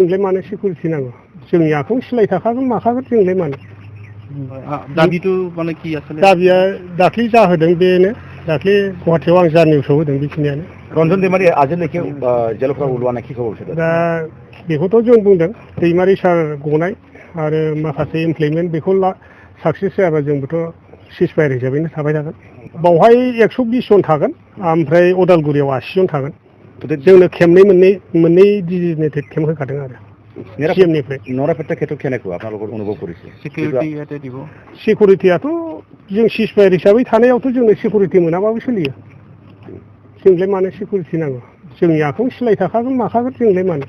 जोंलाय मानो सिकिउरिटि नांगौ जोंनि आखायाव सिलाय थाखागोन माखागोन जोंलाय मानो दाबिটো माने কি আছে दाबिया दाख्लै जाहोदों बेनो दाख्लै गुवाहाटियाव आं जार्नियाव होदों बेखिनियानो रन्जन दैमारि आजिলৈকে जेलफ्राव उलुआ কি খবর সেটা दा बेखौथ' जों बुंदों दैमारि सार गनाय आरो माखासे इमप्लिमेन्ट बेखौ साक्सेस जायाबा जोंबोथ' सिजफायार हिसाबैनो थाबाय थागोन बावहाय 120 जन थागोन ओमफ्राय उदालगुरियाव 80 जन थागोन जोंनो खेबनै मोननै डिजिगनेटेड केम्प होखादों आरो सिएमनिफ्राय নৰাপেটা ক্ষেত্ৰত কেনেকুৱা আপোনালোকৰ অনুভৱ কৰিছে সিকিউৰিটি ইয়াতে দিব सिकिउरिटियाथ' जों सिजफायार हिसाबै थानायावथ' जोंनो सिकिउरिटि मोनाबाबो सोलियो जोंलाय मानो सिकिउरिटि नांगौ जोंनि आखायाव सिलाय थाखागोन माखागोन जोंलाय मानो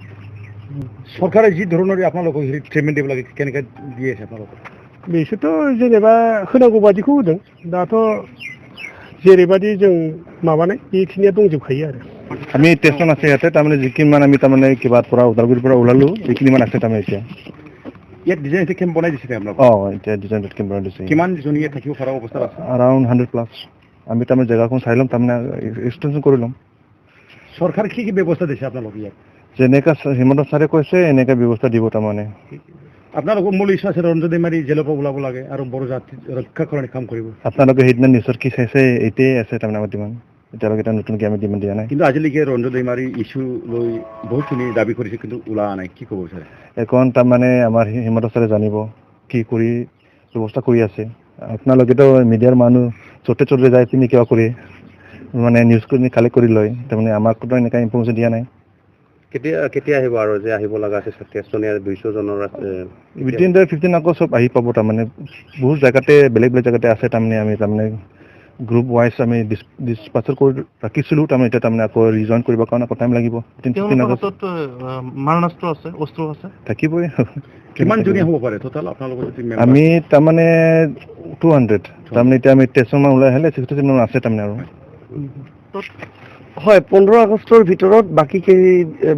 চৰকাৰে যি ধৰণৰ আপোনালোকক ট্ৰিটমেণ্ট দিব লাগে কেনেকৈ দি আছে আপোনালোকক बिसोरथ' जेनेबा होनांगौ बादिखौ होदों दाथ' जेरैबादि जों माबानाय बेखिनिया दंजोबखायो आरो আমি টেনশ্যন আছে ইয়াতে তাৰমানে যিকিমান আমি তাৰমানে কিবাৰ পৰা ওদালগুৰিৰ পৰা ওলালো যিখিনিমান আছে তাৰমানে এতিয়া ইয়াত ডিজাইন কেম্প বনাই দিছে আপোনালোক এতিয়া ডিজাইন কেম্প বনাই দিছে কিমান জনীয়ে থাকিব পৰা অৱস্থা আছে around 100+ আমি তাৰমানে জেগাখন চাই ল'ম তাৰমানে এক্সটেনশ্যন কৰি ল'ম চৰকাৰে কি ব্যৱস্থা দিছে আপোনালোক ইয়াত যেনেকা হিমন্ত ছাৰে কৈছে এনেকা ব্যৱস্থা দিব তাৰমানে আপোনালোকৰ মূল ইচ্ছা আছে ৰঞ্জন दैमारि জেলৰ পৰা ওলাব লাগে আৰু বড়ো জাতি ৰক্ষা কৰাৰ কাম কৰিব আপোনালোকে সেইদিনা নিউজত কি চাইছে এইটোৱে আছে তাৰমানে আমাৰ ডিমাণ্ড এতিয়ালৈকে এটা নতুনকৈ আমি ডিমাণ্ড দিয়া নাই কিন্তু আজিলৈকে ৰঞ্জন दैमारि ইছ্যু লৈ বহুতখিনি দাবী কৰিছে কিন্তু ওলোৱা নাই কি ক'ব ছাৰ এখন তাৰমানে আমাৰ হিমন্ত ছাৰে জানিব কি কৰি ব্যৱস্থা কৰি আছে আপোনালোকেতো মিডিয়াৰ মানুহ য'তে ত'তে যায় পিনি কিবা কৰি মানে নিউজ কৰি কালেক্ট কৰি লয় তাৰমানে আমাকতো এনেকুৱা ইনফৰমেশ্যন দিয়া নাই কেতিয়া আহিব আৰু যে আহিব লগা আছে টেষ্টনিয়াৰ 200 জনৰ উইদিন দ্য 15 আগষ্ট চব আহি পাব তাৰমানে বহুত জেগাতে বেলেগ জেগাতে আছে তাৰমানে আমি তাৰমানে গ্ৰুপ ৱাইজ আমি ডিছপাচাৰ কৰি ৰাখিছিলোঁ তাৰমানে এতিয়া তাৰমানে আকৌ ৰিজইন কৰিবৰ কাৰণে আকৌ টাইম লাগিব 15 আগষ্টত মাৰণাস্ত্ৰ আছে অস্ত্ৰ আছে থাকিবই কিমান জনী হ'ব পাৰে টোটাল আপোনালোকৰ আমি তাৰমানে 200 তাৰমানে এতিয়া আমি টেষ্টমান ওলাই আহিলে 67 মান আছে তাৰমানে আৰু হয় 15 আগষ্টৰ ভিতৰত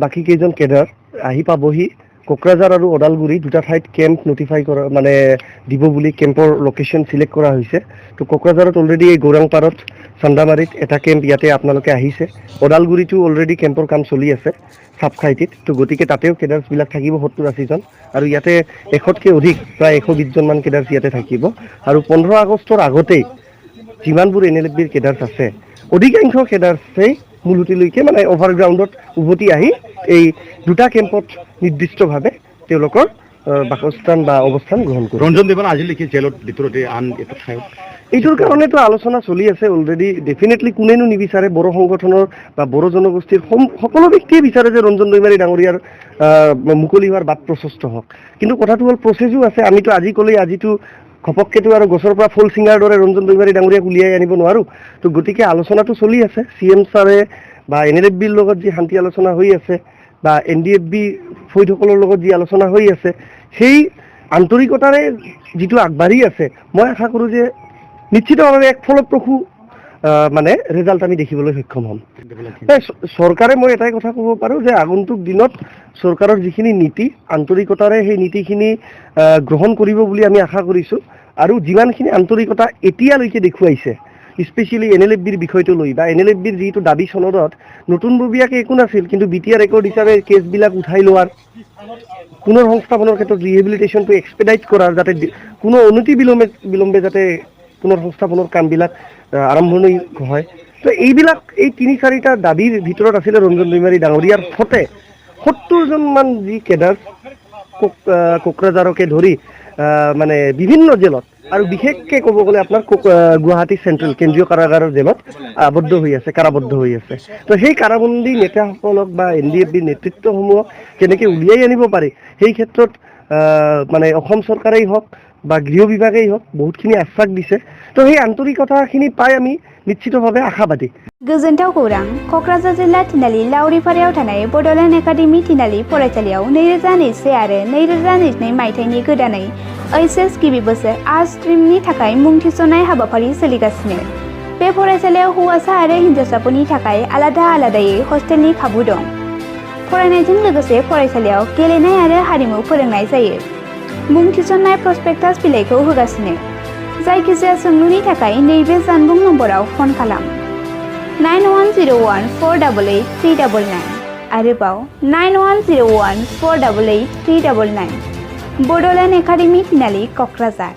বাকি কেইজন কেডাৰ আহি পাবহি কোকৰাঝাৰ আৰু ওদালগুৰি দুটা ঠাইত কেম্প নটিফাই কৰা মানে দিব বুলি কেম্পৰ লোকেশ্যন সিলেক্ট কৰা হৈছে তো কোকৰাঝাৰত অলৰেডি এই গৌৰাংপাৰত চান্দামাৰীত এটা কেম্প ইয়াতে আপোনালোকে আহিছে ওদালগুৰিটো অলৰেডি কেম্পৰ কাম চলি আছে সাপখাইটিত তো গতিকে তাতেও কেডাৰ্ছবিলাক থাকিব 70-80 জন আৰু ইয়াতে 100তকৈ অধিক প্ৰায় 120 জন মান কেডাৰ্ছ ইয়াতে থাকিব আৰু 15 আগষ্টৰ আগতেই যিমানবোৰ এনএলএফবিৰ কেডাৰ্ছ আছে অধিকাংশ কেডাৰ্ছেই মূলতিলৈকে মানে অভাৰগ্ৰাউণ্ডত উভতি আহি এই দুটা কেম্পত নিৰ্দিষ্টভাৱে তেওঁলোকৰ বাসস্থান বা অৱস্থান গ্ৰহণ কৰে ৰঞ্জন दैमारि আজিলৈকে জেলত ভিতৰতে আন এটা ঠাইত এইটোৰ কাৰণেতো আলোচনা চলি আছে অলৰেডি ডেফিনেটলি কোনেনো নিবিচাৰে বড়ো সংগঠনৰ বা বড়ো জনগোষ্ঠীৰ সকলো ব্যক্তিয়ে বিচাৰে যে ৰঞ্জন दैमारि ডাঙৰীয়াৰ মুকলি হোৱাৰ বাট প্ৰশস্ত হওক কিন্তু কথাটো হ'ল প্ৰচেছো আছে আমিতো আজি ক'লেই আজিতো ঘপককেতো আৰু গছৰ পৰা ফুল চিঙাৰ দৰে ৰঞ্জন दैमारि ডাঙৰীয়াক উলিয়াই আনিব নোৱাৰোঁ তো গতিকে আলোচনাটো চলি আছে চিএম ছাৰে বা এনএলএফবিৰ লগত যি শান্তি আলোচনা হৈ আছে বা এনডিএফবি ফৈদসকলৰ লগত যি আলোচনা হৈ আছে সেই আন্তৰিকতাৰে যিটো আগবাঢ়ি আছে মই আশা কৰোঁ যে নিশ্চিতভাৱে এক ফলপ্ৰসূ মানে ৰিজাল্ট আমি দেখিবলৈ সক্ষম হ'ম চৰকাৰে মই এটাই কথা ক'ব পাৰোঁ যে আগন্তুক দিনত চৰকাৰৰ যিখিনি নীতি আন্তৰিকতাৰে সেই নীতিখিনি গ্ৰহণ কৰিব বুলি আমি আশা কৰিছোঁ আৰু যিমানখিনি আন্তৰিকতা এতিয়ালৈকে দেখুৱাইছে স্পেচিয়েলি এনএলএফবিৰ বিষয়টো লৈ বা এনএলএফবিৰ যিটো দাবী চনদত নতুনববীয়াকৈ একো নাছিল কিন্তু বিটিআৰ ৰেকৰ্ড হিচাপে কেছবিলাক উঠাই লোৱাৰ পুনৰ সংস্থাপনৰ ক্ষেত্ৰত ৰিহেবিলিটেশ্যনটো এক্সপেডাইট কৰাৰ যাতে কোনো অনতি বিলম্বে যাতে পুনৰ সংস্থাপনৰ কামবিলাক আৰম্ভণি হয় তো এইবিলাক এই 3-4টা দাবীৰ ভিতৰত আছিলে ৰঞ্জন दैमारि ডাঙৰীয়াৰ ফতে 70 জন মান যি কেডাৰ কোকৰাঝাৰকে ধৰি মানে বিভিন্ন জেলত আৰু বিশেষকৈ ক'ব গ'লে আপোনাৰ গুৱাহাটী চেণ্ট্ৰেল কেন্দ্ৰীয় কাৰাগাৰৰ জেলত কাৰাবদ্ধ হৈ আছে তো সেই কাৰাবন্দী নেতাসকলক বা এনডিএফবিৰ নেতৃত্বসমূহক কেনেকৈ উলিয়াই আনিব পাৰি সেই ক্ষেত্ৰত মানে অসম চৰকাৰেই হওক বা গৃহ বিভাগেই হওক বহুতখিনি আশ্বাস দিছে তো সেই আন্তৰিকতাখিনি পাই আমি নিশ্চিতভাৱে আশাবাদী गोजोनथाव खौरां क'क्राझार जिल्ला थिनालि लावरिपारायाव थानाय बड'लेण्ड एकाडेमि थिनालि फरायसालियाव 2021 आरो 2022 मायथाइनि गोदानै ओइचएस गिबि बोसोर आर्ट्स स्ट्रीमनि थाखाय मुं थिसननाय हाबाफारि सोलिगासिनो बे फरायसालियाव हौवासा आरो हिनजावसाफोरनि थाखाय आलादा आलादायै हस्टेलनि खाबु दं फरायनायजों लोगोसे फरायसालियाव गेलेनाय आरो हारिमु फोरोंनाय जायो मुं थिसननाय प्रस्पेक्टास बिलाइखौ होगासिनो जायखिजाया सोंलुनि थाखाय नैबे जानबुं नम्बराव फन खालाम 9101488399 आरोबाव 9101488399 बड'लेण्ड एकाडेमि थिनालि क'क्राझार।